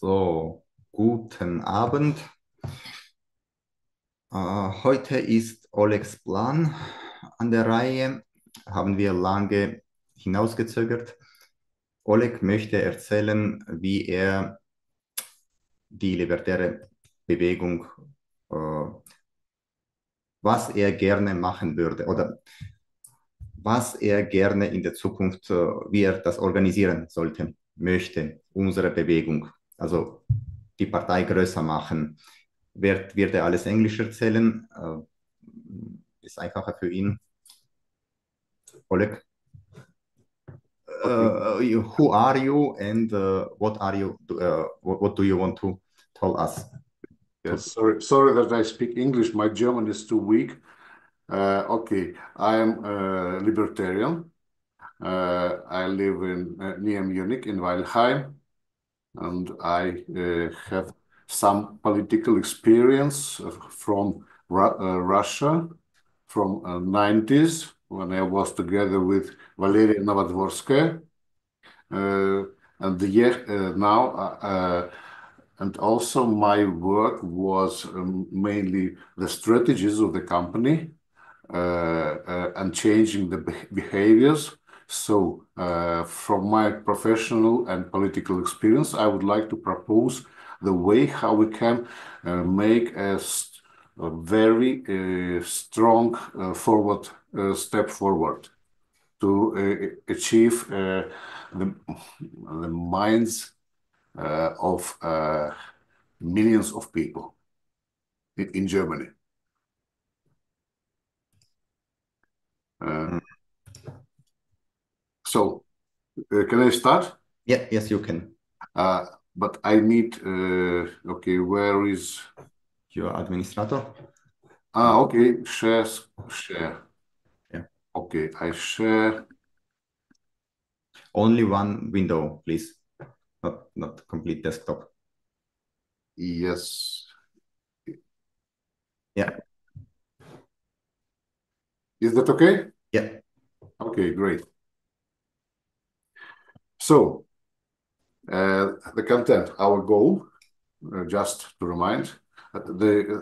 So, guten Abend. Heute ist Olegs Plan an der Reihe. Haben wir lange hinausgezögert. Oleg möchte erzählen, wie er die libertäre Bewegung, was er gerne machen würde oder was er gerne in der Zukunft, wie er das organisieren sollte, möchte, unsere Bewegung. Also die Partei größer machen. Wird er alles Englisch erzählen? Ist einfacher für ihn. Oleg, Okay. who are you and what are you? What do you want to tell us? Yes, sorry that I speak English. My German is too weak. Okay, I am a libertarian. I live in near Munich in Weilheim, and I have some political experience from Russia from 90s when I was together with Valeria Novodvorskaya. And now, and also my work was mainly the strategies of the company and changing the behaviors. So, from my professional and political experience, I would like to propose the way how we can make a very strong forward step forward to achieve the minds of millions of people in Germany. Mm. So, can I start? Yeah, yes, you can. But I need, okay, where is, Your administrator. okay, share. Yeah. Okay, I share. Only one window, please. Not complete desktop. Yes. Yeah. Is that okay? Yeah. Okay, great. So, the content, our goal, just to remind,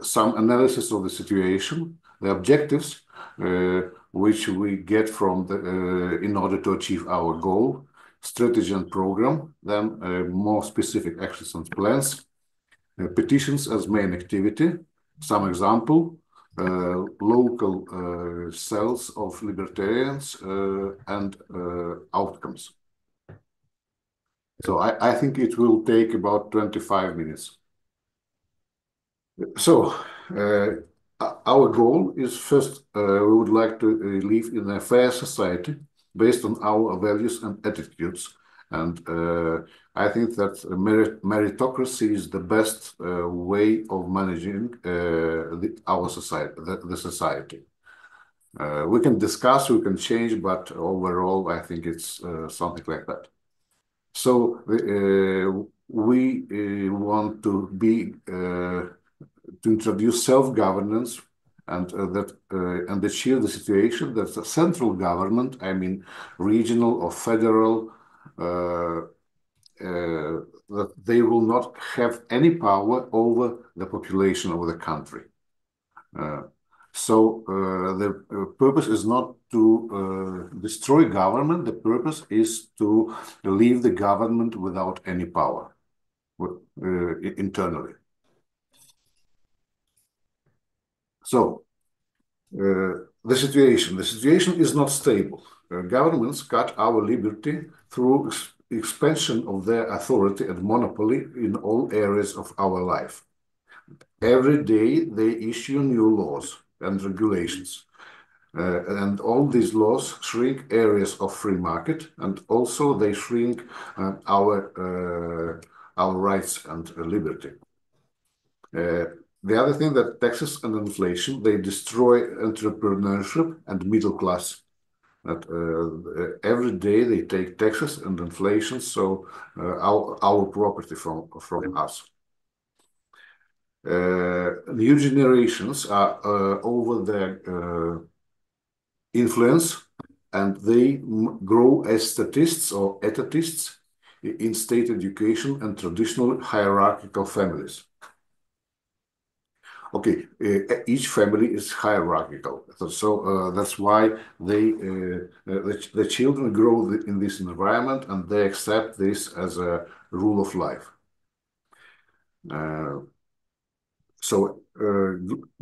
some analysis of the situation, the objectives which we get from in order to achieve our goal, strategy and program, then more specific actions and plans, petitions as main activity, some example, local cells of libertarians and outcomes. So I think it will take about 25 minutes. So, our goal is first, we would like to live in a fair society based on our values and attitudes. And I think that meritocracy is the best way of managing our society, the society. We can discuss, we can change, but overall, I think it's something like that. So we want to be to introduce self-governance and and achieve the situation that the central government, I mean regional or federal, that they will not have any power over the population of the country. So the purpose is not to destroy government. The purpose is to leave the government without any power internally. So the situation is not stable. Governments cut our liberty through expansion of their authority and monopoly in all areas of our life. Every day they issue new laws and regulations. And all these laws shrink areas of free market, and also they shrink our rights and liberty. The other thing that taxes and inflation, they destroy entrepreneurship and middle class. That every day they take taxes and inflation, so our property from us. New generations are over their influence, and they grow as statists or etatists in state education and traditional hierarchical families. Okay, each family is hierarchical, so that's why the children grow in this environment and they accept this as a rule of life.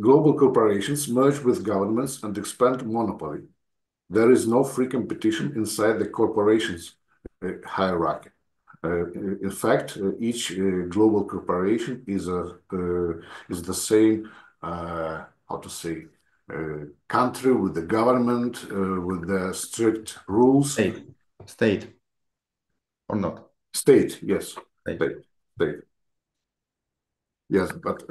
Global corporations merge with governments and expand monopoly. There is no free competition inside the corporation's hierarchy. In fact, each global corporation is the same, how to say, country with the government, with the strict rules. State, or not? State, yes. State. State. Yes, but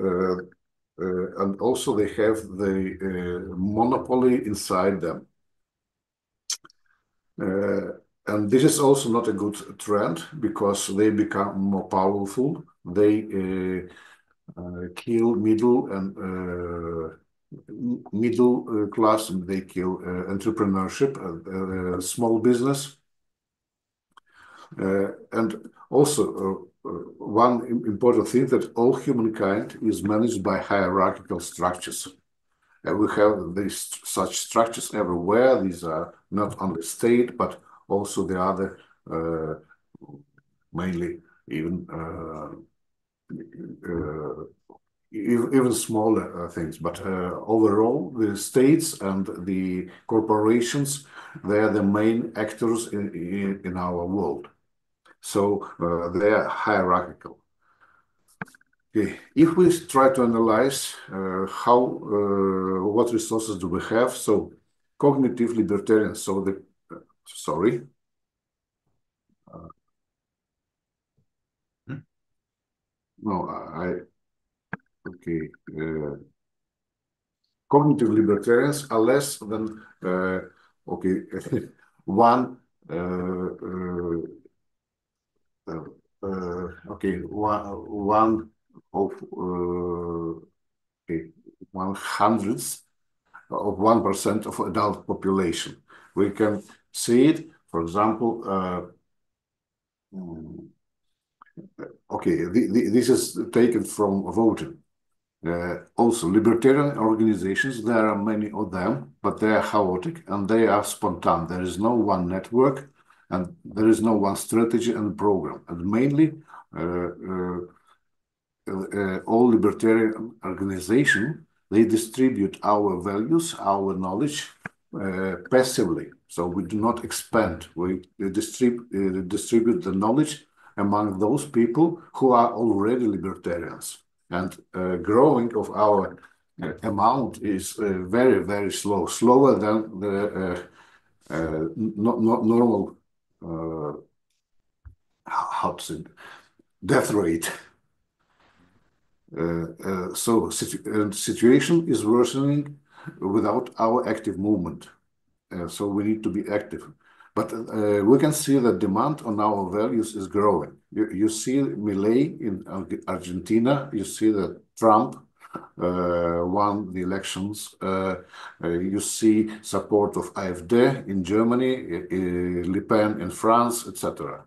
and also they have the monopoly inside them. And this is also not a good trend because they become more powerful. They kill middle class, and they kill entrepreneurship, small business. And also one important thing that all humankind is managed by hierarchical structures. We have such structures everywhere. These are not only state, but also the other, mainly even even smaller things. But overall, the states and the corporations, they are the main actors in our world. So they are hierarchical. Okay. If we try to analyze what resources do we have, so cognitive libertarians. So sorry. No, okay. Cognitive libertarians are less than okay one. Okay, one of okay, 1/100th of 1% of adult population. We can see it, for example. Okay, this is taken from voting. Also, libertarian organizations, there are many of them, but they are chaotic and they are spontaneous. There is no one network and there is no one strategy and program. And mainly, all libertarian organizations, they distribute our values, our knowledge passively. So we do not expand. We distribute the knowledge among those people who are already libertarians. And growing of our amount is very, very slow, slower than the normal, how to say, death rate. So situation is worsening without our active movement. So we need to be active. But we can see that demand on our values is growing. You see Milei in Argentina. You see that Trump won the elections. You see support of AfD in Germany, Le Pen in France, etc.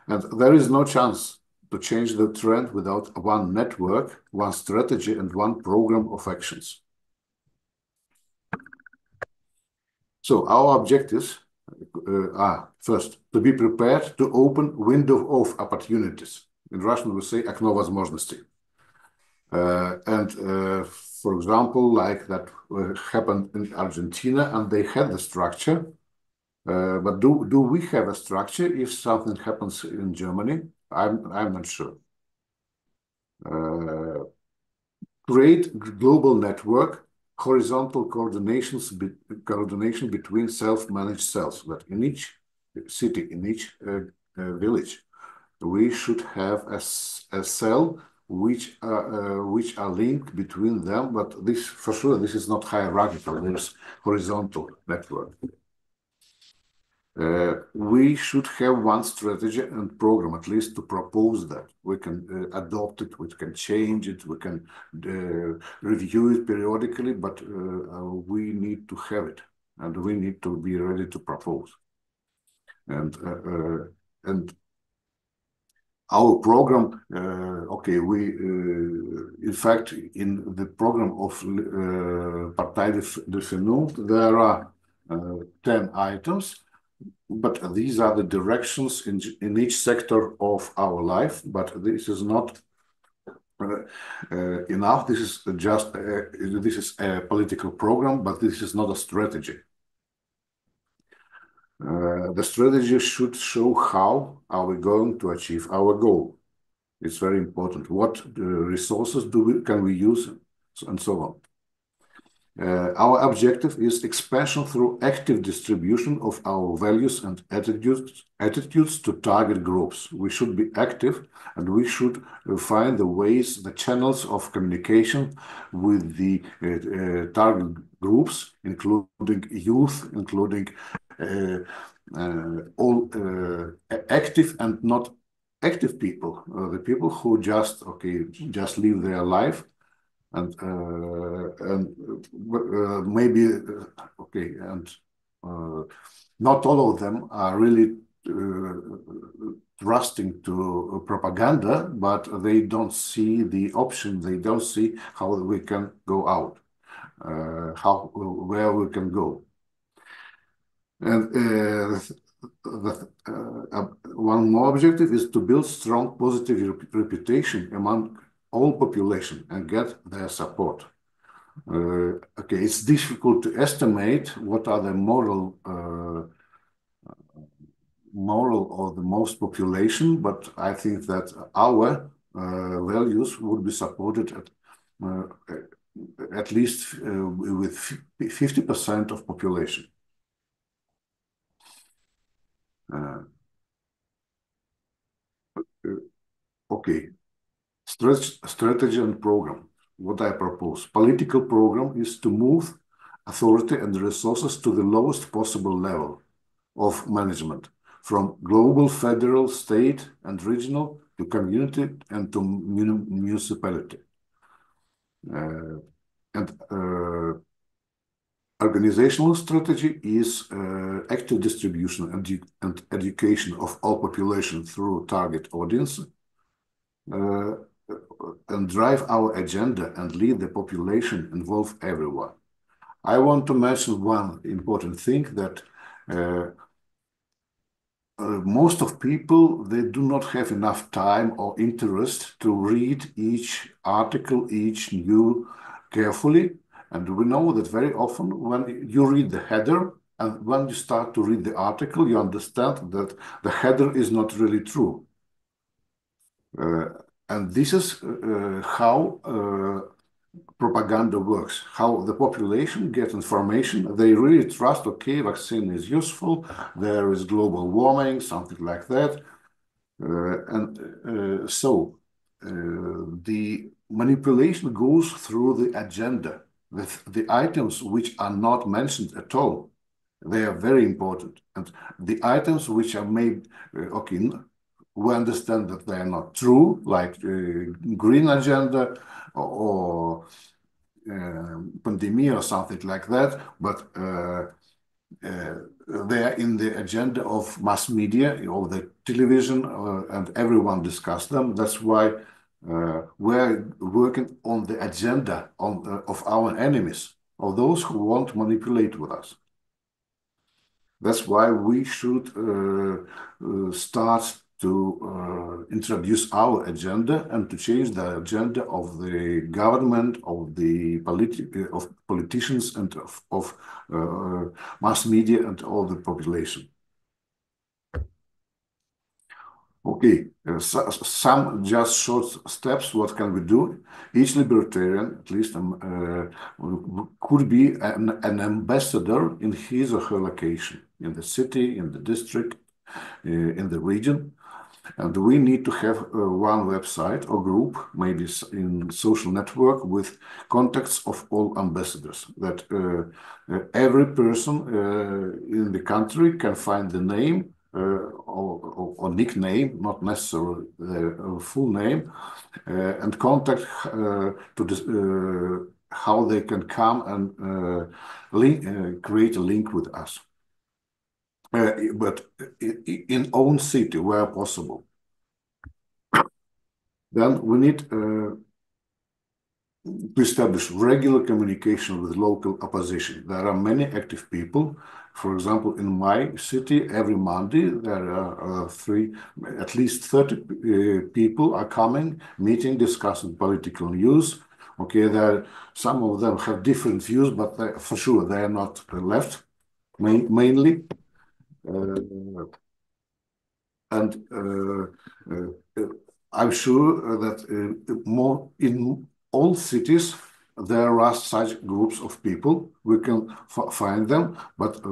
And there is no chance to change the trend without one network, one strategy, and one program of actions. So our objectives are, first, to be prepared to open window of opportunities. In Russian, we say "окно возможностей." For example, like that happened in Argentina, and they had the structure. But do we have a structure if something happens in Germany? I'm not sure. Create global network, horizontal coordination between self-managed cells. That in each city, in each village, we should have a cell which are linked between them. But this, for sure, this is not hierarchical. There's horizontal network. We should have one strategy and program, at least, to propose that. We can adopt it, we can change it, we can review it periodically, but we need to have it, and we need to be ready to propose. And our program, okay, in fact, in the program of Partij de Vennoot, there are 10 items, but these are the directions in each sector of our life, but this is not enough. This is just, this is a political program, but this is not a strategy. The strategy should show how are we going to achieve our goal. It's very important. What resources can we use, and so on. Our objective is expansion through active distribution of our values and attitudes to target groups. We should be active, and we should find the ways, the channels of communication with the target groups, including youth, including all active and not active people, the people who just live their life, and maybe and not all of them are really trusting to propaganda, but they don't see the option. They don't see how we can go out, where we can go. And one more objective is to build strong positive reputation among all population and get their support. It's difficult to estimate what are the moral of the most population, but I think that our values would be supported at least with 50% of population. Strategy and program. What I propose. Political program is to move authority and resources to the lowest possible level of management, from global, federal, state, and regional to community and to municipality. Organizational strategy is active distribution and education of all population through target audience, and drive our agenda and lead the population, involve everyone. I want to mention one important thing, that most of people, they do not have enough time or interest to read each article, each news carefully. And we know that very often when you read the header and when you start to read the article, you understand that the header is not really true. And this is how propaganda works, how the population gets information. They really trust, okay, vaccine is useful, there is global warming, something like that. So the manipulation goes through the agenda with the items which are not mentioned at all. They are very important. And the items which are made, we understand that they are not true, like green agenda or pandemic or something like that, but they are in the agenda of mass media, of the television, and everyone discusses them. That's why we're working on the agenda of our enemies, of those who want to manipulate with us. That's why we should start to introduce our agenda and to change the agenda of the government, of the politicians, and of mass media and all the population. Some just short steps. What can we do? Each libertarian, at least, could be an ambassador in his or her location, in the city, in the district, in the region. And we need to have one website or group, maybe in social network, with contacts of all ambassadors, that every person in the country can find the name or nickname, not necessarily the full name, and contact to how they can come and create a link with us. But in own city where possible. Then we need to establish regular communication with local opposition. There are many active people. For example, in my city, every Monday there are at least 30 people are coming, meeting, discussing political news. Okay, some of them have different views, but for sure they are not left mainly. And I'm sure that more in all cities there are such groups of people. We can find them, but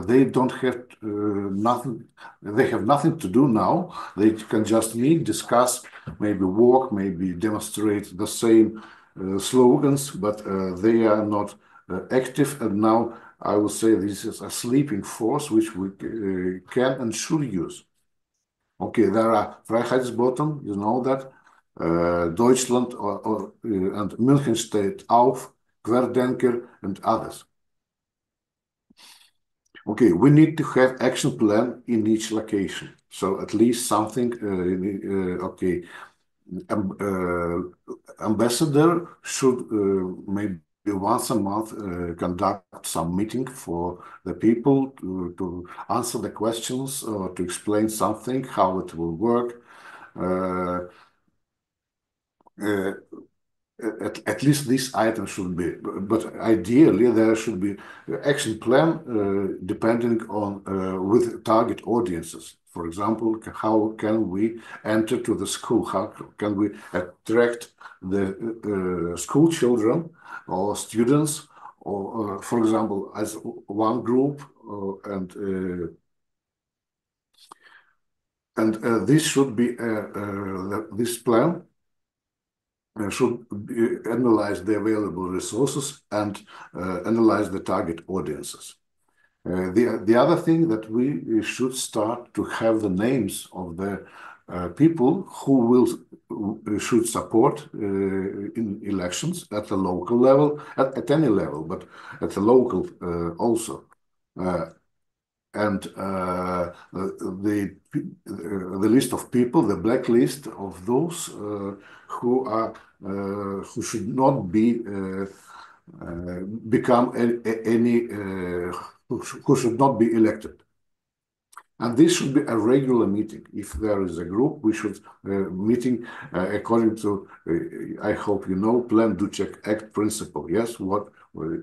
they don't have nothing. They have nothing to do now. They can just meet, discuss, maybe walk, maybe demonstrate the same slogans, but they are not active. And now I will say this is a sleeping force which we can and should use. Okay, there are Freiheitsboten, you know that, Deutschland and München steht auf, Querdenker, and others. Okay, we need to have action plan in each location. So at least something, okay, ambassador should maybe once a month conduct some meeting for the people to answer the questions or to explain something, how it will work. At least this item should be, but ideally there should be action plan depending on with target audiences. For example, how can we enter to the school? How can we attract the school children or students, or for example, as one group, and this should be this plan should analyze the available resources and analyze the target audiences. The other thing that we should start to have the names of the people who should support in elections at the local level, at any level, but at the local also. And the list of people, the blacklist of those who should not be become any who should not be elected. And this should be a regular meeting. If there is a group, we should meeting according to, I hope you know, plan, do, check, act principle. Yes, what we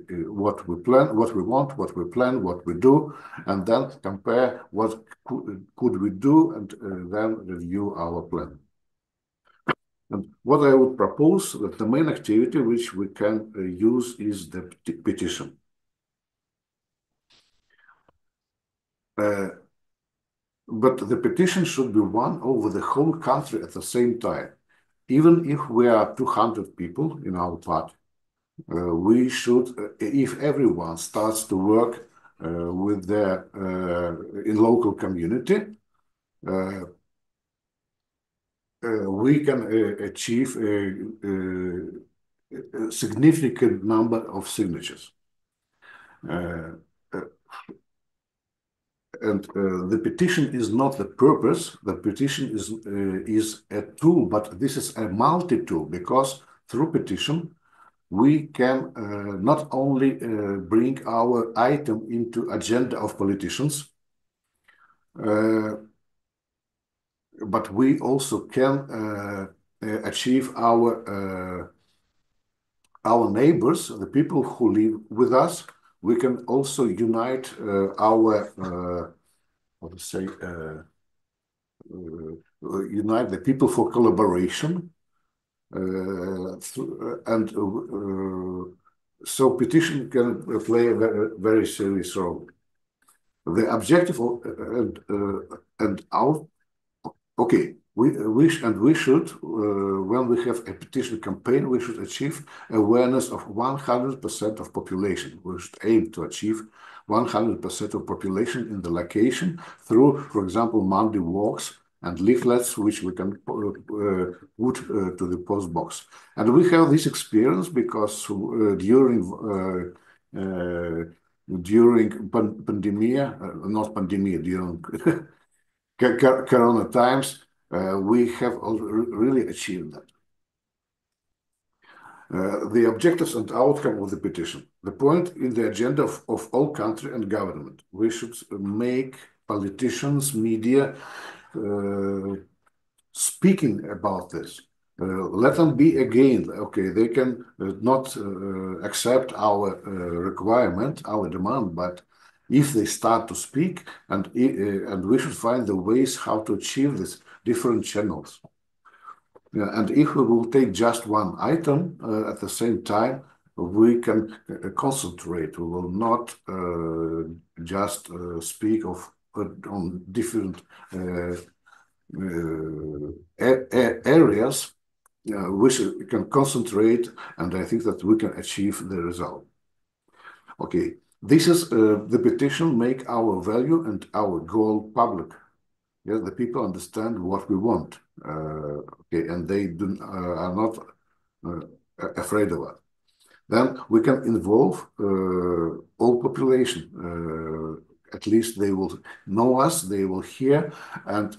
plan, what we want, what we plan, what we do, and then compare what could we do, and then review our plan. And what I would propose that the main activity which we can use is the petition. But the petition should be won over the whole country at the same time. Even if we are 200 people in our party, we should, if everyone starts to work with their in local community, we can achieve a significant number of signatures. And the petition is not the purpose. The petition is a tool, but this is a multi-tool, because through petition we can not only bring our item into agenda of politicians, but we also can achieve our neighbors, the people who live with us. We can also unite our how to say unite the people for collaboration, and so petition can play a very, very serious role. The objective of, and our okay, we should, when we have a petition campaign, we should achieve awareness of 100% of population. We should aim to achieve 100% of population in the location through, for example, Monday walks and leaflets, which we can put to the post box. And we have this experience because during pandemia, not pandemia, during Corona times, we have really achieved that. The objectives and outcome of the petition. The point in the agenda of all country and government. We should make politicians, media, speaking about this. Let them be again, okay, they can not accept our requirement, our demand, but if they start to speak, and we should find the ways how to achieve these different channels. And if we will take just one item at the same time, we can concentrate. We will not just speak on different areas. We can concentrate, and I think that we can achieve the result. Okay, this is the petition make our value and our goal public. Yeah, the people understand what we want, okay, and they are not afraid of it. Then we can involve all population. At least they will know us, they will hear, and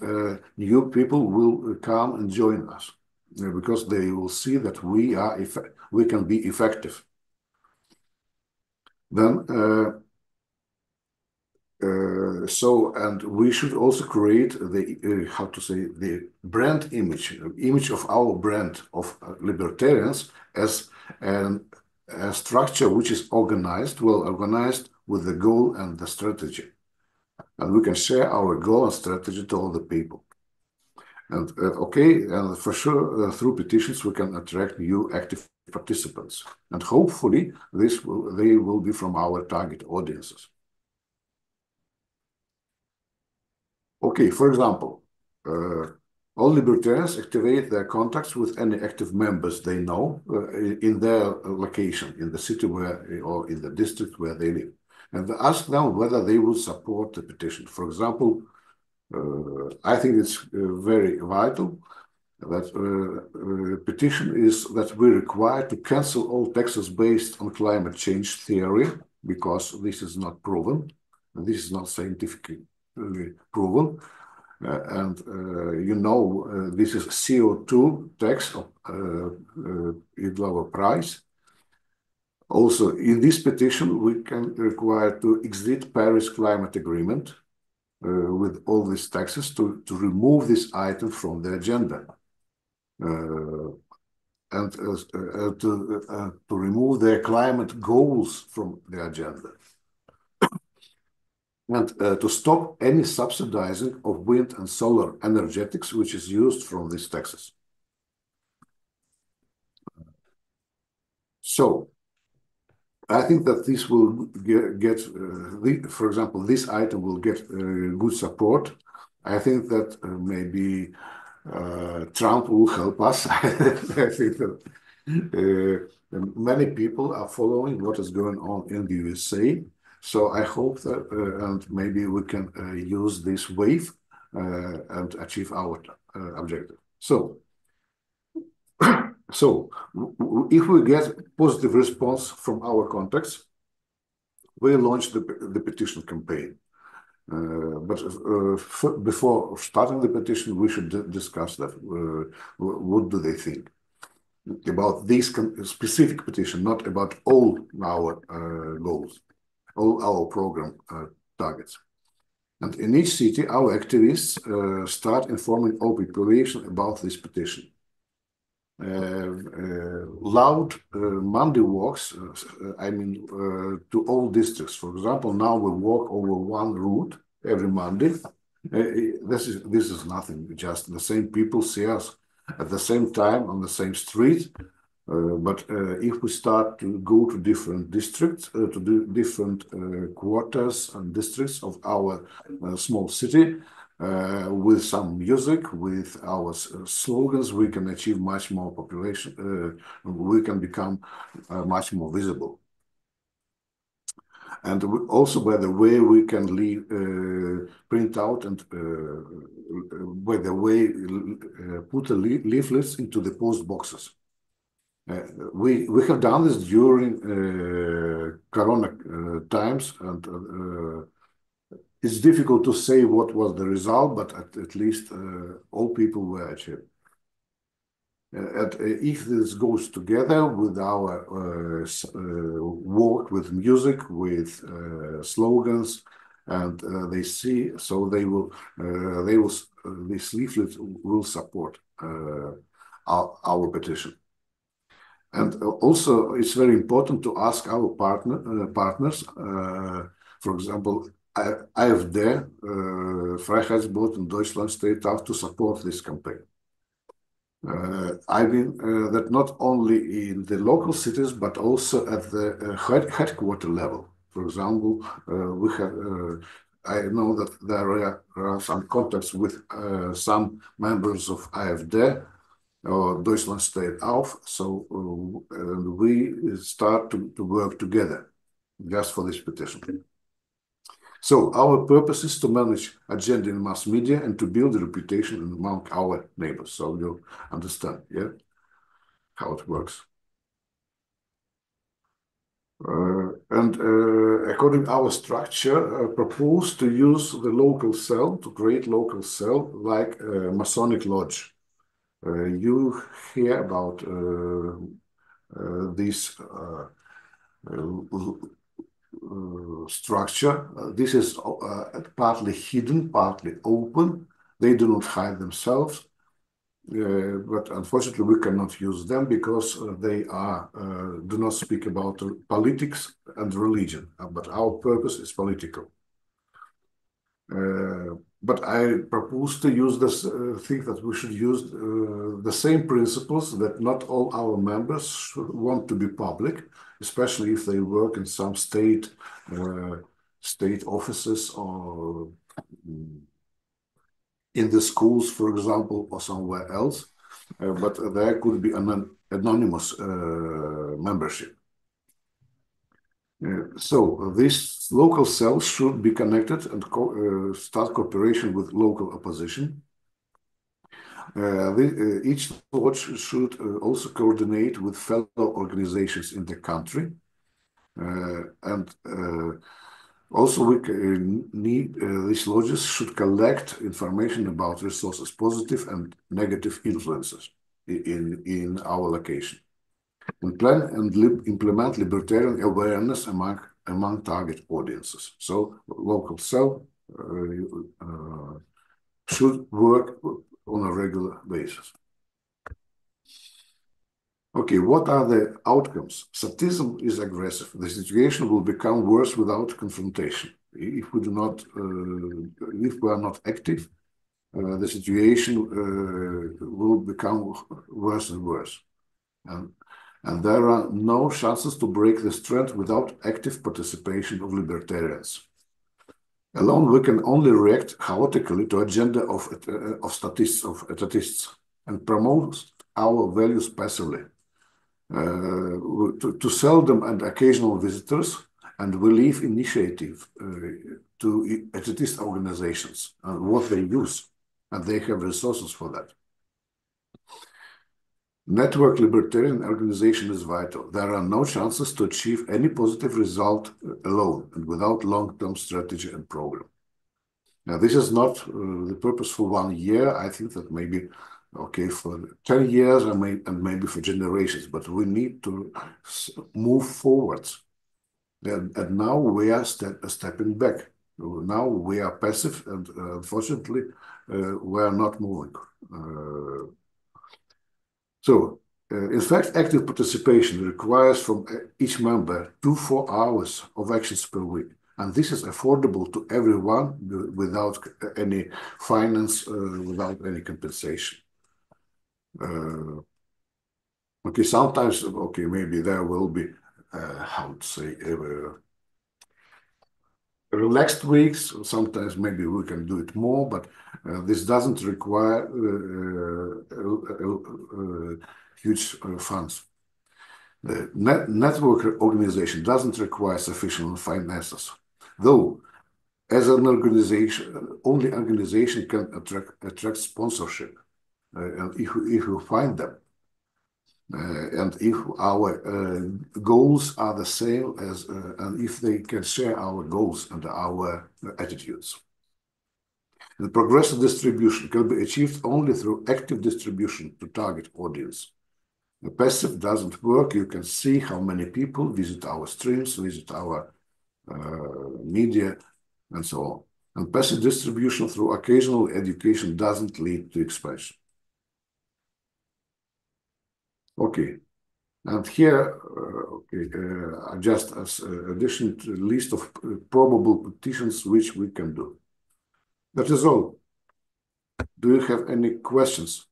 new people will come and join us because they will see that we can be effective. Then. And we should also create the how to say the brand image of our brand of libertarians as a structure which is well organized with the goal and the strategy, and we can share our goal and strategy to all the people. And okay, and for sure through petitions we can attract new active participants, and hopefully they will be from our target audiences. Okay, for example, all libertarians activate their contacts with any active members they know in their location, in the city or in the district where they live, and ask them whether they will support the petition. For example, I think it's very vital that petition is that we require to cancel all taxes based on climate change theory, because this is not proven, and this is not scientifically proven, and this is CO2 tax in lower price. Also, in this petition, we can require to exit Paris Climate Agreement with all these taxes to remove this item from the agenda, and to remove their climate goals from the agenda, and to stop any subsidizing of wind and solar energetics which is used from these taxes. So I think that this will get for example, this item will get good support. I think that maybe Trump will help us. I think that many people are following what is going on in the USA. So I hope that, and maybe we can use this wave and achieve our objective. So if we get positive response from our contacts, we launch the petition campaign. But before starting the petition, we should discuss that. What do they think about this specific petition, not about all our goals, all our program targets. And in each city, our activists start informing all population about this petition. Loud Monday walks, to all districts. For example, now we walk over one route every Monday. This is nothing, just the same people see us at the same time on the same street. But if we start to go to different districts, to different quarters and districts of our small city, with some music, with our slogans, we can achieve much more population. We can become much more visible. And also, by the way, we can print out and by the way, put the leaflets into the post boxes. We have done this during Corona times, and it's difficult to say what was the result, but at least all people were achieved. If this goes together with our work with music, with slogans, and they see, so this leaflet will support our petition. And also, it's very important to ask our partners, for example, AfD, Freiheitsbund and Deutschland steht auf to support this campaign. I mean that not only in the local cities, but also at the headquarter level. For example, we have. I know that there are some contacts with some members of AfD or Deutschland steht auf, so we start to work together just for this petition. So our purpose is to manage agenda in mass media and to build a reputation among our neighbors. So you understand, yeah, how it works. According to our structure, propose to use the local cell, to create local cell like Masonic Lodge. You hear about this structure. This is partly hidden, partly open. They do not hide themselves, but unfortunately we cannot use them because they do not speak about politics and religion, but our purpose is political. But I propose to use this, think that we should use the same principles, that not all our members want to be public, especially if they work in some state offices or in the schools, for example, or somewhere else. But there could be an anonymous membership. So this local cell should be connected and start cooperation with local opposition. Each lodge should also coordinate with fellow organizations in the country. And also we need, these lodges should collect information about resources, positive and negative influences in our location. And plan and implement libertarian awareness among target audiences. So local cell should work on a regular basis. Okay, what are the outcomes? Sadism is aggressive. The situation will become worse without confrontation. If we are not active, the situation will become worse and worse. And there are no chances to break this trend without active participation of libertarians. Alone, we can only react chaotically to agenda of statists and promote our values passively. To seldom and occasional visitors, and we leave initiative to etatist organizations and what they use, and they have resources for that. Network libertarian organization is vital. There are no chances to achieve any positive result alone and without long-term strategy and program. Now, this is not the purpose for 1 year. I think that maybe, okay, for 10 years and maybe for generations, but we need to move forwards. And now we are stepping back. Now we are passive, and unfortunately, we are not moving. So, in fact, active participation requires from each member 2 4 hours of actions per week. And this is affordable to everyone without any finance, without any compensation. Okay, sometimes, okay, maybe there will be, how to say, relaxed weeks. Sometimes maybe we can do it more, but this doesn't require huge funds. The network organization doesn't require sufficient finances, though as an organization, only organization can attract sponsorship, and if you find them. and if our goals are the same as, and if they can share our goals and our attitudes. The progressive distribution can be achieved only through active distribution to target audience. The passive doesn't work. You can see how many people visit our streams, visit our media, and so on. And passive distribution through occasional education doesn't lead to expansion. Okay. And here, just as addition to the list of probable petitions which we can do. That is all. Do you have any questions?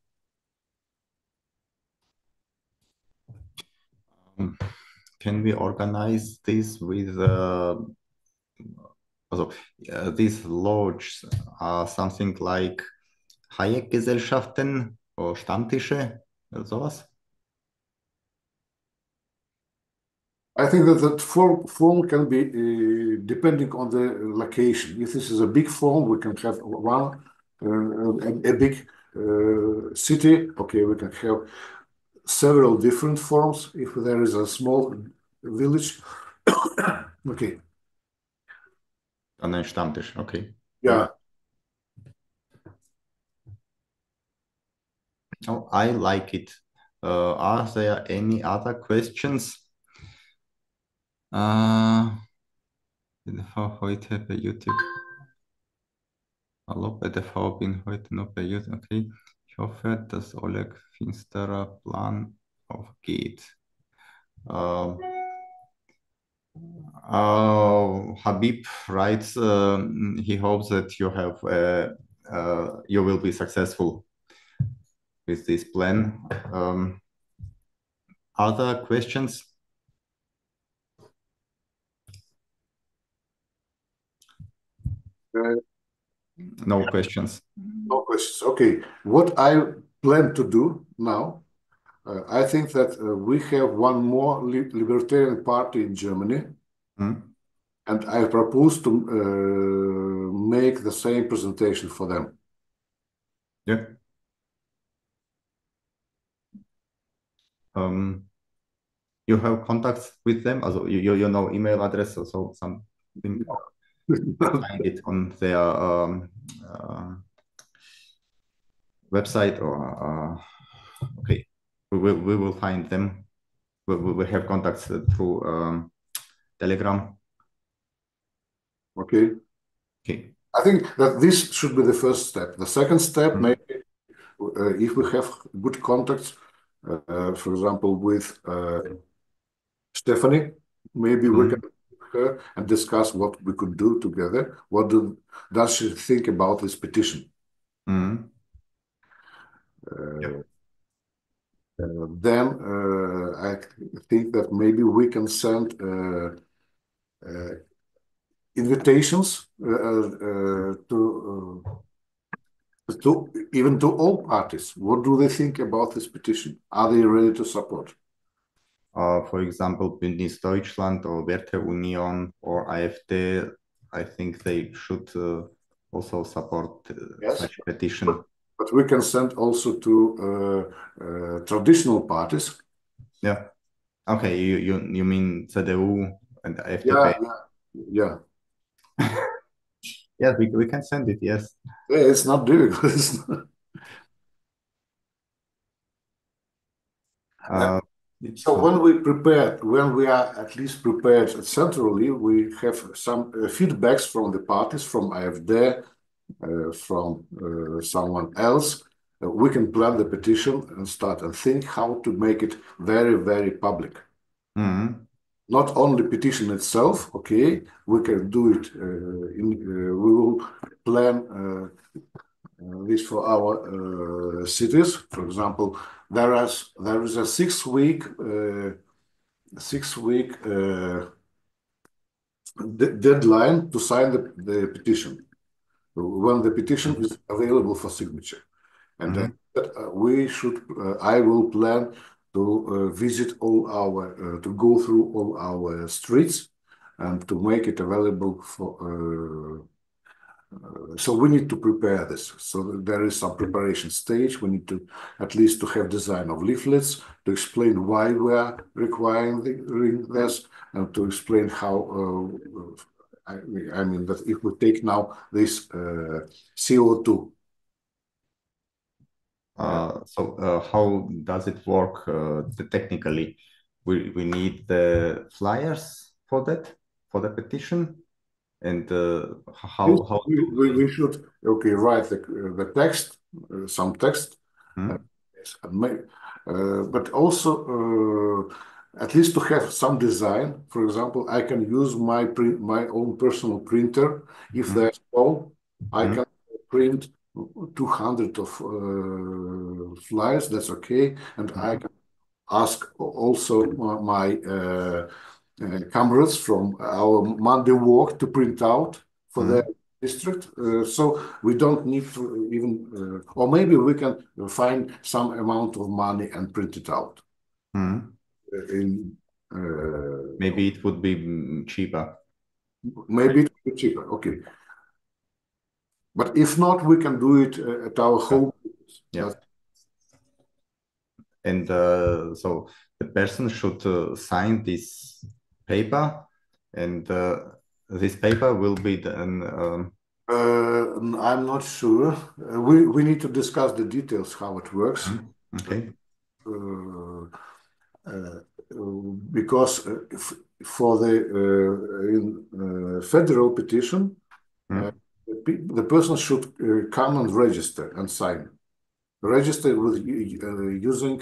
Can we organize this with also these lodges are something like Hayek-Gesellschaften oder Stammtische oder sowas? I think that that form can be depending on the location. If this is a big form, we can have one a big city. Okay, we can have several different forms. If there is a small village, okay. An ein Stammtisch, okay. Yeah. Oh, I like it. Are there any other questions? Heute bei YouTube. Hallo, bei der V bin heute noch bei YouTube. Okay. Ich hoffe, dass Oleg finsterer Plan aufgeht. Habib writes, he hopes that you will be successful with this plan. Other questions? No questions. No questions. Okay. What I plan to do now, I think that we have one more libertarian party in Germany. And I propose to make the same presentation for them. Yeah. You have contacts with them? Also you know email address or so something? Find it on their website or okay. We will find them. We have contacts through Telegram. Okay. Okay. I think that this should be the first step. The second step, maybe if we have good contacts, for example, with Stephanie, maybe we can her and discuss what we could do together. What does she think about this petition? Then I think that maybe we can send invitations to even to all parties. What do they think about this petition? Are they ready to support? For example, Bündnis Deutschland or Werteunion or AfD, I think they should also support such petition. But we can send also to traditional parties. Yeah. Okay, you mean CDU and FDP? Yeah. Yes, we can send it. Yes. Yeah, it's not difficult. So when we are at least prepared centrally, we have some feedbacks from the parties, from AfD, from someone else. We can plan the petition and start and think how to make it very, very public. Not only petition itself, okay, we can do it. We will plan this for our cities. For example, there is a 6 week deadline to sign the petition when the petition is available for signature, and I will plan to visit to go through all our streets and to make it available So we need to prepare this. So there is some preparation stage. We need to at least to have design of leaflets to explain why we are requiring this and to explain how. I mean that if we take now this CO2. How does it work technically? We need the flyers for that, for the petition, and This, how we should write the text, some text, uh, hmm? yes, but also at least to have some design. For example, I can use my own personal printer. If Hmm? there's all, I Hmm? can print 200 of flyers. That's okay, and I Hmm? can ask also my comrades from our Monday walk to print out for their Hmm? district. So we don't need to even, or maybe we can find some amount of money and print it out. Hmm? In Maybe it would be cheaper. maybe it will be cheaper. Okay, but if not, we can do it at our Yeah. home. Yeah. That's And so the person should sign this paper, and this paper will be then. I'm not sure. We need to discuss the details how it works. Okay. Uh, uh, because for the federal petition, uh, Hmm? the person should come and register and sign. Register with using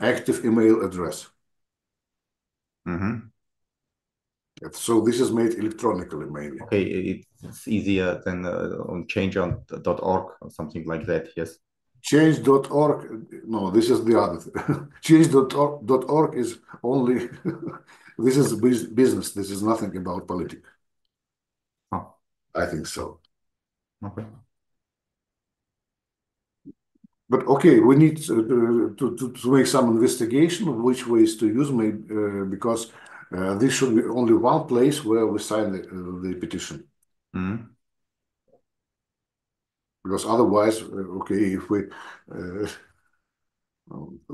active email address. Hmm. So this is made electronically mainly. Okay, it's easier than on change.org or something like that. Yes. Change.org, no, this is the other thing. Change.org is only, this is business. This is nothing about politics. Oh, I think so. okay. But okay, we need to make some investigation of which ways to use, maybe, because this should be only one place where we sign the petition. Mm. Because otherwise, okay, if we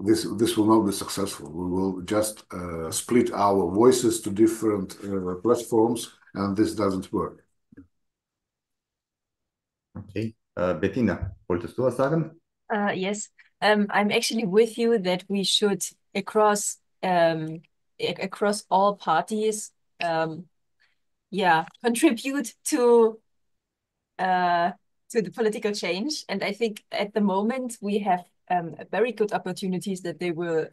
this will not be successful. We will just split our voices to different platforms, and this doesn't work. Okay. Bettina, wolltest du was sagen? Yes, I'm actually with you that we should across across all parties, yeah, contribute uh, to the political change. And I think at the moment we have very good opportunities that they will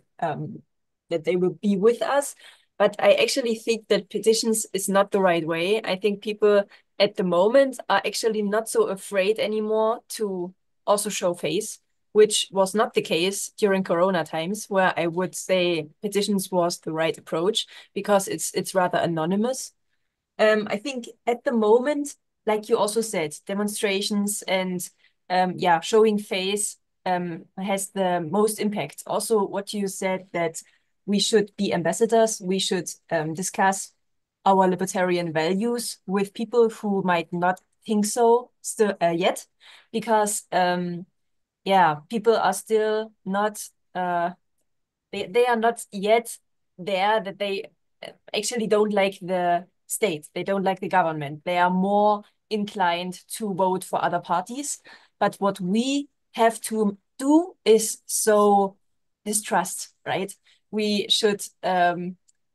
be with us. But I actually think that petitions is not the right way. I think people at the moment are actually not so afraid anymore to also show face, which was not the case during Corona times, where I would say petitions was the right approach because it's rather anonymous. I think at the moment, like you also said, demonstrations and yeah, showing face has the most impact. Also, what you said that we should be ambassadors, we should discuss our libertarian values with people who might not think so still yet, because yeah, people are still not they are not yet there that they actually don't like the state. They don't like the government. They are more inclined to vote for other parties. But what we have to do is so distrust, right? We should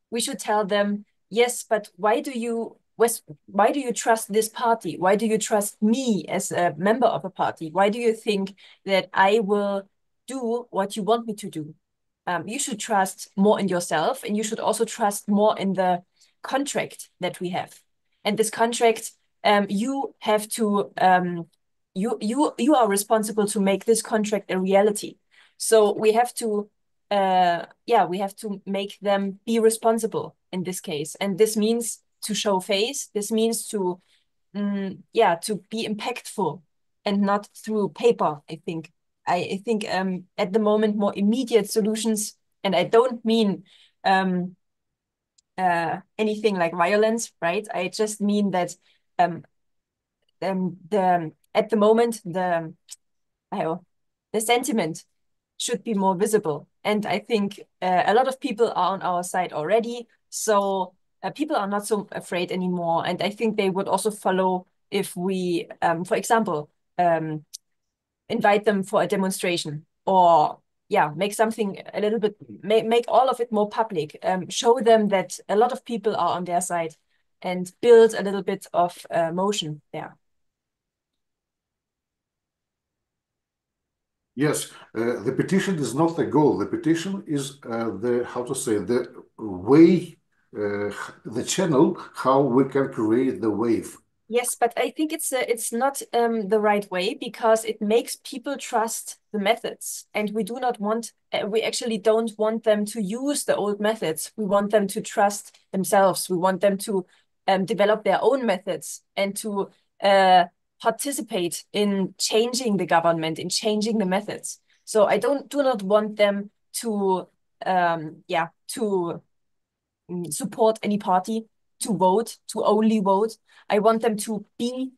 we should tell them, yes, but why do you trust this party? Why do you trust me as a member of a party? Why do you think that I will do what you want me to do? You should trust more in yourself, and you should also trust more in the contract that we have. And this contract, you have to you are responsible to make this contract a reality. So we have to yeah, we have to make them be responsible in this case. And this means to show face. This means to yeah, to be impactful and not through paper, I think. I think at the moment more immediate solutions, and I don't mean anything like violence, right? I just mean that um, at the moment the sentiment should be more visible, and I think a lot of people are on our side already, so people are not so afraid anymore, and I think they would also follow if we, for example, invite them for a demonstration, or yeah, make something a little bit, make all of it more public, show them that a lot of people are on their side, and build a little bit of motion there. Yes, the petition is not the goal. The petition is the way, the channel, how we can create the wave. Yes, but I think it's not the right way, because it makes people trust the methods, and we do not want, we actually don't want them to use the old methods. We want them to trust themselves. We want them to develop their own methods, and to participate in changing the government, in changing the methods. So I do not want them to support any party, to vote, to only vote. I want them to be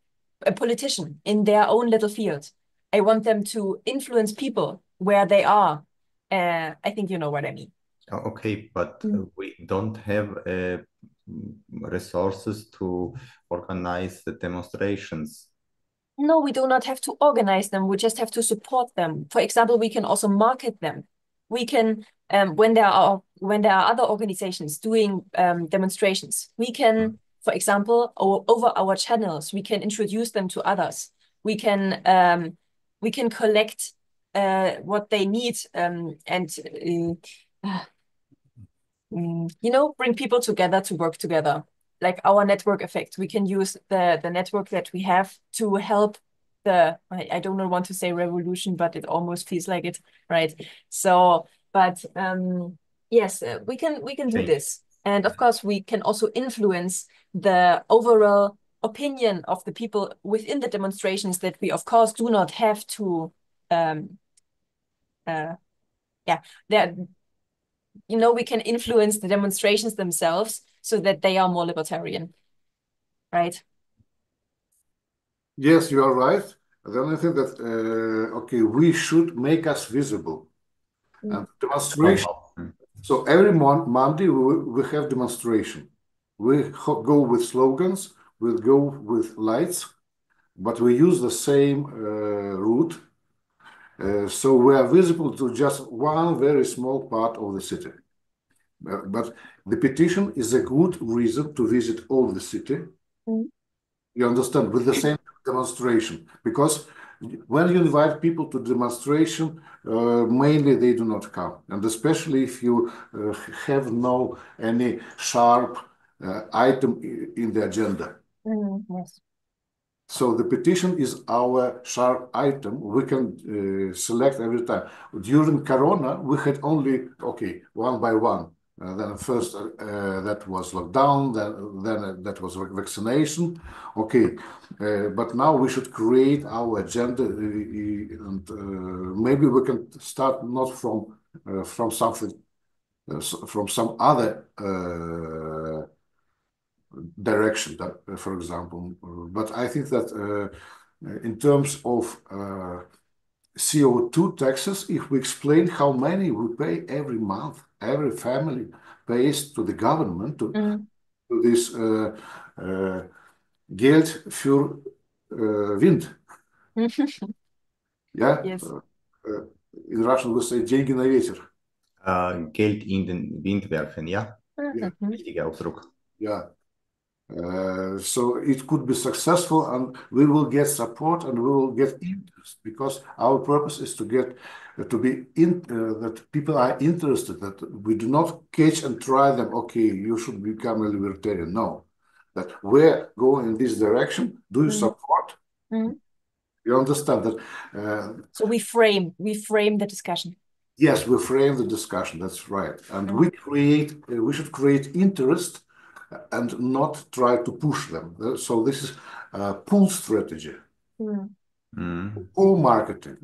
a politician in their own little field. I want them to influence people where they are. I think you know what I mean. Okay, but we don't have resources to organize the demonstrations. No, we do not have to organize them. We just have to support them. For example, we can also market them. We can, when there are other organizations doing demonstrations, we can, for example, over our channels, we can introduce them to others. We can collect what they need, and bring people together to work together. Like our network effect, we can use the network that we have to help I don't want to say revolution, but it almost feels like it, right? So, but yes, we can do this, and of course we can also influence the overall opinion of the people within the demonstrations, that we of course do not have to we can influence the demonstrations themselves so that they are more libertarian, right? Yes, you are right. The only thing that, we should make us visible. And demonstration. So every Monday we have demonstration. We go with slogans, we go with lights, but we use the same route. So we are visible to just one very small part of the city. But the petition is a good reason to visit all the city. You understand, with the same demonstration, because when you invite people to demonstration, mainly they do not come, and especially if you have no any sharp item in the agenda. Yes. So the petition is our sharp item. We can select every time. During Corona, we had only, one by one. Then first that was lockdown, then that was vaccination. But now we should create our agenda, and maybe we can start not from something, from some other direction, for example. But I think that in terms of CO2 taxes, if we explain how many we pay every month, every family pays to the government, to this Geld für Wind. Yeah? Yes. In Russian we say деньги на ветер. Geld in den Wind werfen, ja? Wichtiger Ausdruck. Yeah. So it could be successful, and we will get support, and we will get interest, because our purpose is to get that people are interested, that we do not catch and try them. You should become a libertarian. No, that we're going in this direction. Do you support? You understand that? So we frame the discussion. Yes, we frame the discussion. That's right, and we should create interest and not try to push them. So this is a pull strategy, pull marketing.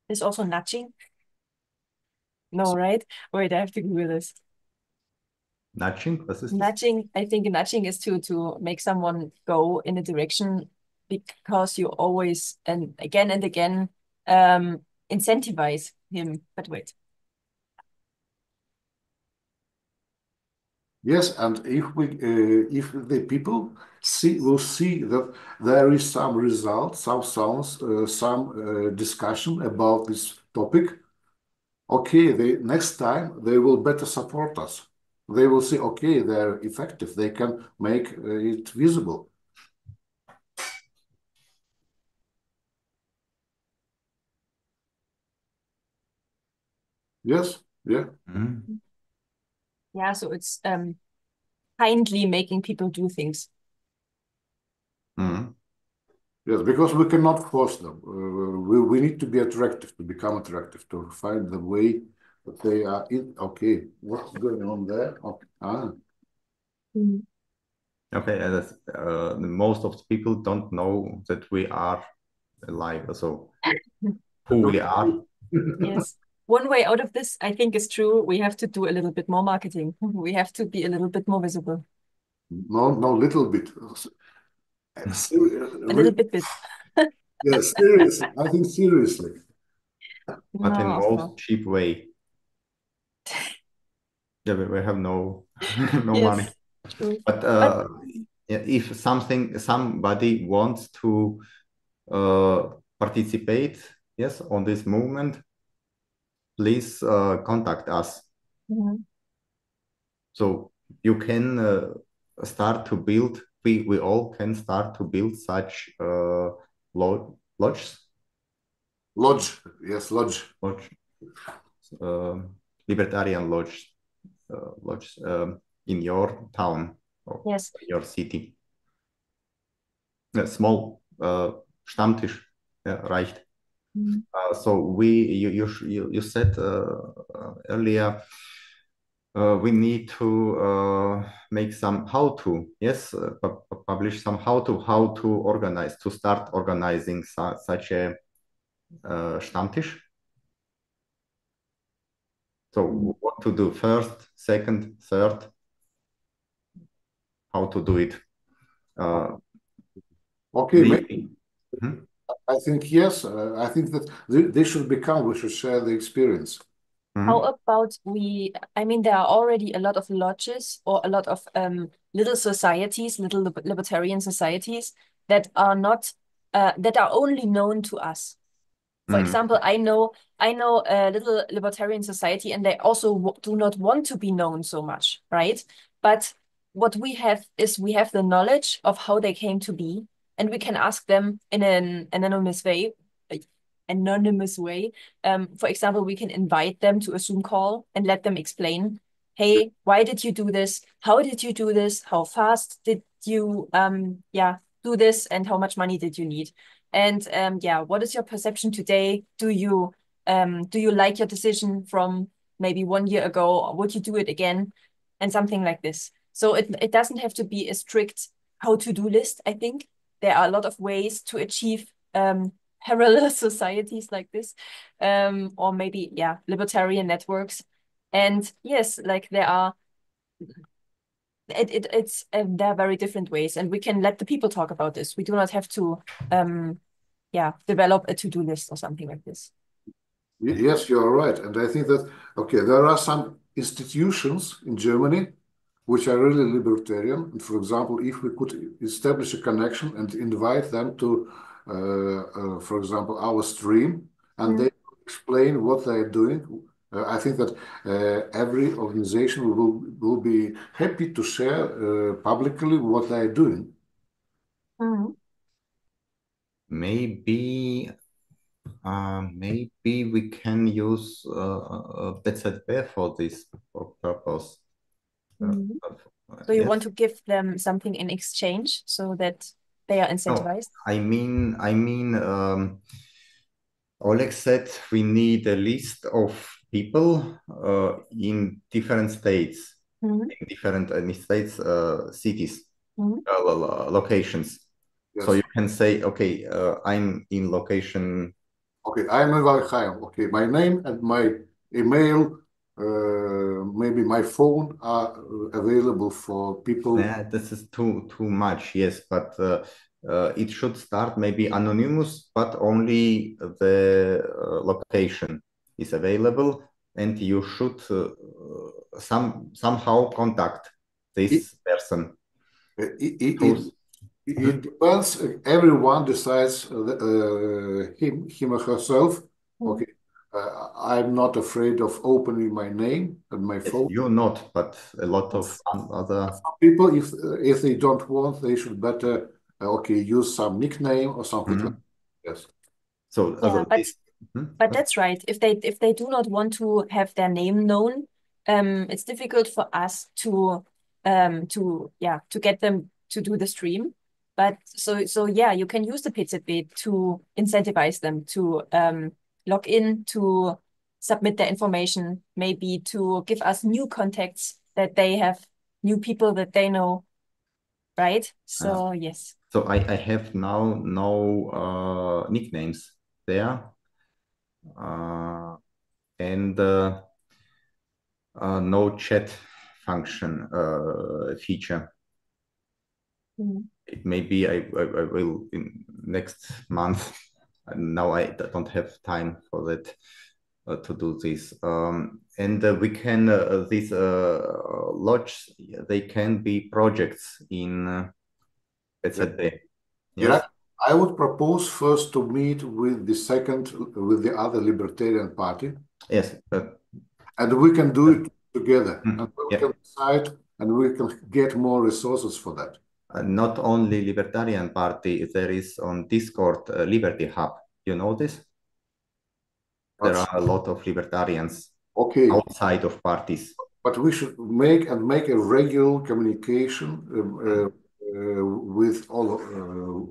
There's also nudging. No, right? Wait, I have to Google this. Nudging? Was is this? Nudging, I think nudging is to make someone go in a direction because you always and again incentivize him. But wait. Yes, and if the people will see that there is some result, some sounds, some discussion about this topic, okay, next time they will better support us. They will see, okay, they're effective. They can make it visible. Yes, yeah. Mm-hmm. Yeah, so it's kindly making people do things. Mm-hmm. Yes, because we cannot force them. We need to be attractive, to become attractive, to find the way that they are in. Okay, what's going on there? Okay. Mhm. Okay, most of the people don't know that we are alive. So who we are. Yes. One way out of this, I think, is true. We have to do a little bit more marketing. We have to be a little bit more visible. No, little bit. A little bit. Yes, seriously. I think seriously. But in No, of course. most cheap way. Yeah, we have no no money. Yes, true. But But if somebody wants to participate, yes, on this movement, please contact us. mhm. So you can start to build. We all can start to build such lodges. Lodge, yes, lodge. Lodge, libertarian lodge in your town or Yes. your city. Small Stammtisch reicht. Mhm. So you said earlier we need to make some how-to, yes, publish some how to organize, to start organizing such a Stammtisch. So what to do first, second, third, how to do it. Okay, Maybe. I think yes. I think that they should become. We should share the experience. How about I mean, there are already a lot of lodges or a lot of little societies, little libertarian societies that are not that are only known to us. For example, I know a little libertarian society, and they also do not want to be known so much, right? But what we have is we have the knowledge of how they came to be, and we can ask them in an anonymous way. For example, we can invite them to a Zoom call and let them explain, hey, why did you do this? How did you do this? How fast did you do this? And how much money did you need? And what is your perception today? Do you like your decision from maybe 1 year ago? Or would you do it again? And something like this. So it doesn't have to be a strict how-to-do list, I think. There are a lot of ways to achieve parallel societies like this, or maybe, libertarian networks. And yes, like there are there are very different ways, and we can let the people talk about this. We do not have to develop a to-do list or something like this. Yes, you are right. And I think that, okay, there are some institutions in Germany which are really libertarian. And for example, if we could establish a connection and invite them to, for example, our stream, and they explain what they're doing, I think that every organization will be happy to share publicly what they're doing. Maybe we can use BZB for this purpose. So you want to give them something in exchange so that they are incentivized? No, I mean, Oleg said we need a list of people in different states, in different states, cities, locations. Yes. So you can say, okay, I'm in location. Okay, I'm in Valheim. Okay, my name and my email maybe my phone are available for people. Yeah, this is too much. Yes, but it should start maybe anonymous, but only the location is available, and you should somehow contact It, this person. it, it, Through, it depends. Everyone decides him or herself. Okay, I'm not afraid of opening my name and my yes, phone. you're not, but a lot of Yes. other. Some people, if they don't want, they should better okay use some nickname or something like Mhm. that. Yes. So, Yeah, also this. Mhm. but that's right. If they do not want to have their name known, it's difficult for us to get them to do the stream. But so yeah, you can use the PZB to incentivize them to log in, to submit their information, maybe to give us new contacts that they have, new people that they know, right? Uh, So yes. so I have now no nicknames there, and no chat function feature. Mhm. It maybe I will in next month. Now I don't have time for that to do this. And we can these lodge, they can be projects in Yeah. PZB. Yeah. Yes. I would propose first to meet with the other Libertarian Party, Yes. and we can do it together, and we Yeah. can decide, and we can get more resources for that. Not only Libertarian Party, there is on Discord Liberty Hub. You know this? There But are a lot of libertarians okay, outside of parties. but we should make a regular communication with all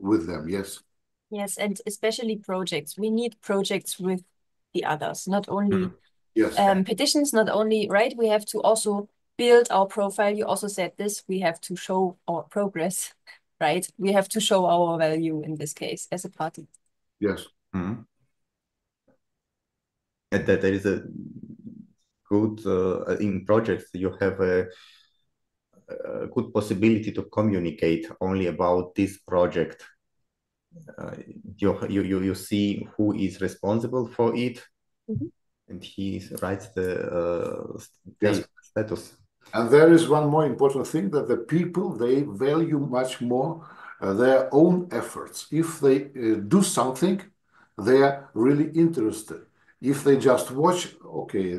with them. Yes. Yes, and especially projects. We need projects with the others, not only Mhm. Yes. petitions, not only, right? We have to also build our profile. You also said this, we have to show our progress, right? We have to show our value in this case as a party. Yes. Mhm. And that there is a good in projects you have a good possibility to communicate only about this project. You see who is responsible for it, Mhm. and he writes the Yes. status. And there is one more important thing that the people, they value much more their own efforts. If they do something, they are really interested. If they just watch, okay,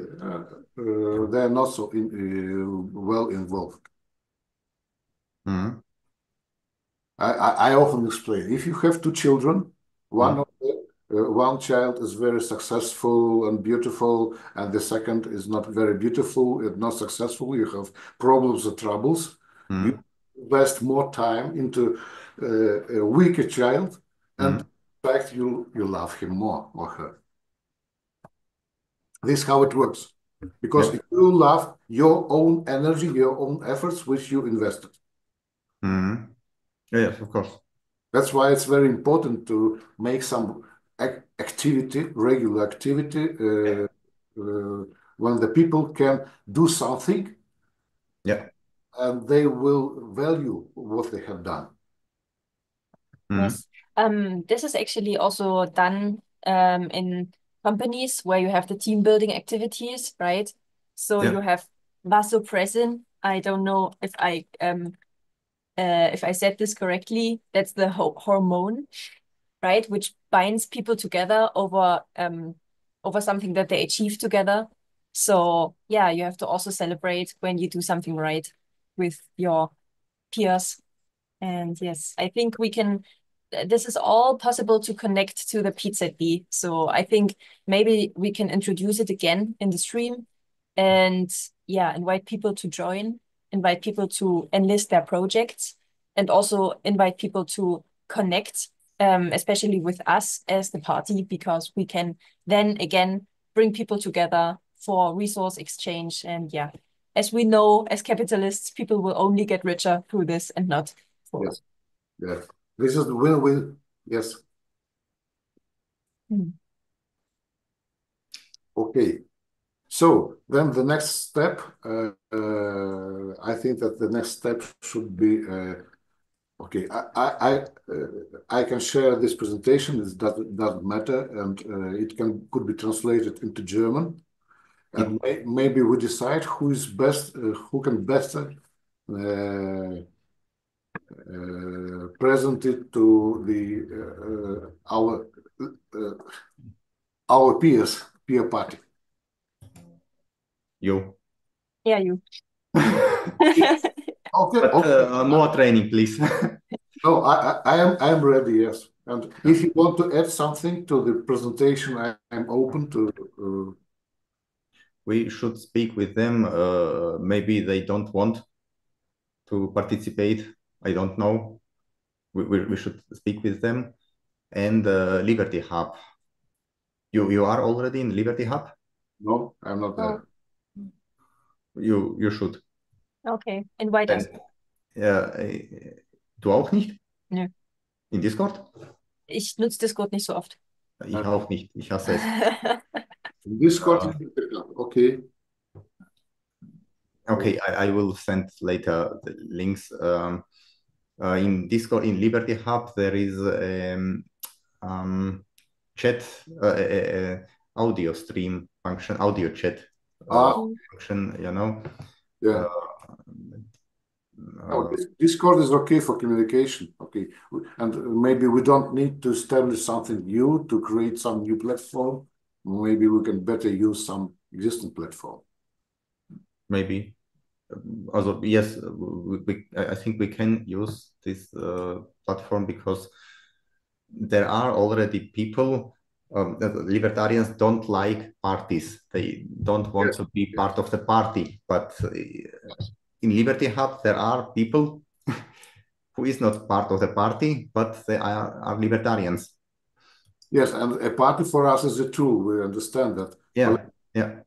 they're not so well involved. Mhm. I often explain, if you have two children, one Mhm. of one child is very successful and beautiful, and the second is not very beautiful and not successful. You have problems or troubles. You Mhm. invest more time into a weaker child, and Mhm. in fact, you love him more or her. This is how it works. Because Yeah. if you love your own energy, your own efforts, which you invested. Mhm. Yes, of course. That's why it's very important to make some activity, regular activity, when the people can do something Yeah. and they will value what they have done. Mhm. Yes. This is actually also done in companies where you have the team building activities, right? So you Yeah. have vasopressin. I don't know if I said this correctly. That's the hormone, right? Which binds people together over something that they achieve together. So yeah, you have to also celebrate when you do something right with your peers. And yes, I think we can, this is all possible to connect to the PZB. So I think maybe we can introduce it again in the stream and yeah, invite people to join, invite people to enlist their projects, and also invite people to connect, especially with us as the party, because we can then again bring people together for resource exchange. And yeah, as we know, as capitalists, people will only get richer through this and not for. Yes, yes. This is the win-win. Yes. Mm. Okay. So then the next step, I think that the next step should be, okay, I can share this presentation. It doesn't matter, and it could be translated into German. And maybe we decide who is best, who can best present it to the our peer party. You. Yeah, you. Okay. But Okay. more training, please. No, I am ready. Yes, and if you want to add something to the presentation, I'm open to. We should speak with them. Maybe they don't want to participate. I don't know. We should speak with them. And Liberty Hub. You are already in Liberty Hub? No, I'm not there. You should. Okay, invite us. Du auch nicht? Nö. In Discord? Ich nutze Discord nicht so oft. Ich auch nicht. Ich hasse es. Discord, okay. Okay, I will send later the links. In Discord, in Liberty Hub, there is chat, audio stream function, audio chat function, you know. Yeah. Discord is okay for communication. Okay, and maybe we don't need to establish something new to create some new platform. Maybe we can better use some existing platform. Maybe. Also, yes, I think we can use this platform because there are already people. Libertarians don't like parties. They don't want to be part of the party. But in Liberty Hub, there are people who is not part of the party, but they are libertarians. Yes, and a party for us is a tool. We understand that. Yeah, yeah.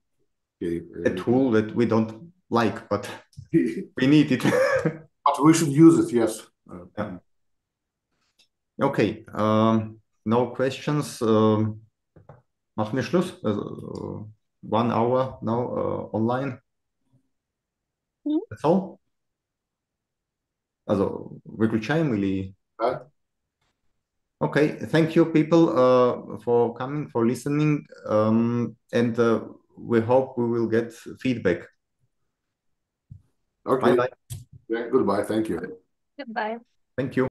Okay, a tool that we don't like, but we need it. But we should use it, yes. Yeah. Okay, no questions. Machen wir Schluss. 1 hour now online. That's all. Also, wyключаем. Okay, thank you people for coming, for listening, and we hope we will get feedback. Okay. Bye-bye. Yeah, goodbye. Thank you. Goodbye. Thank you.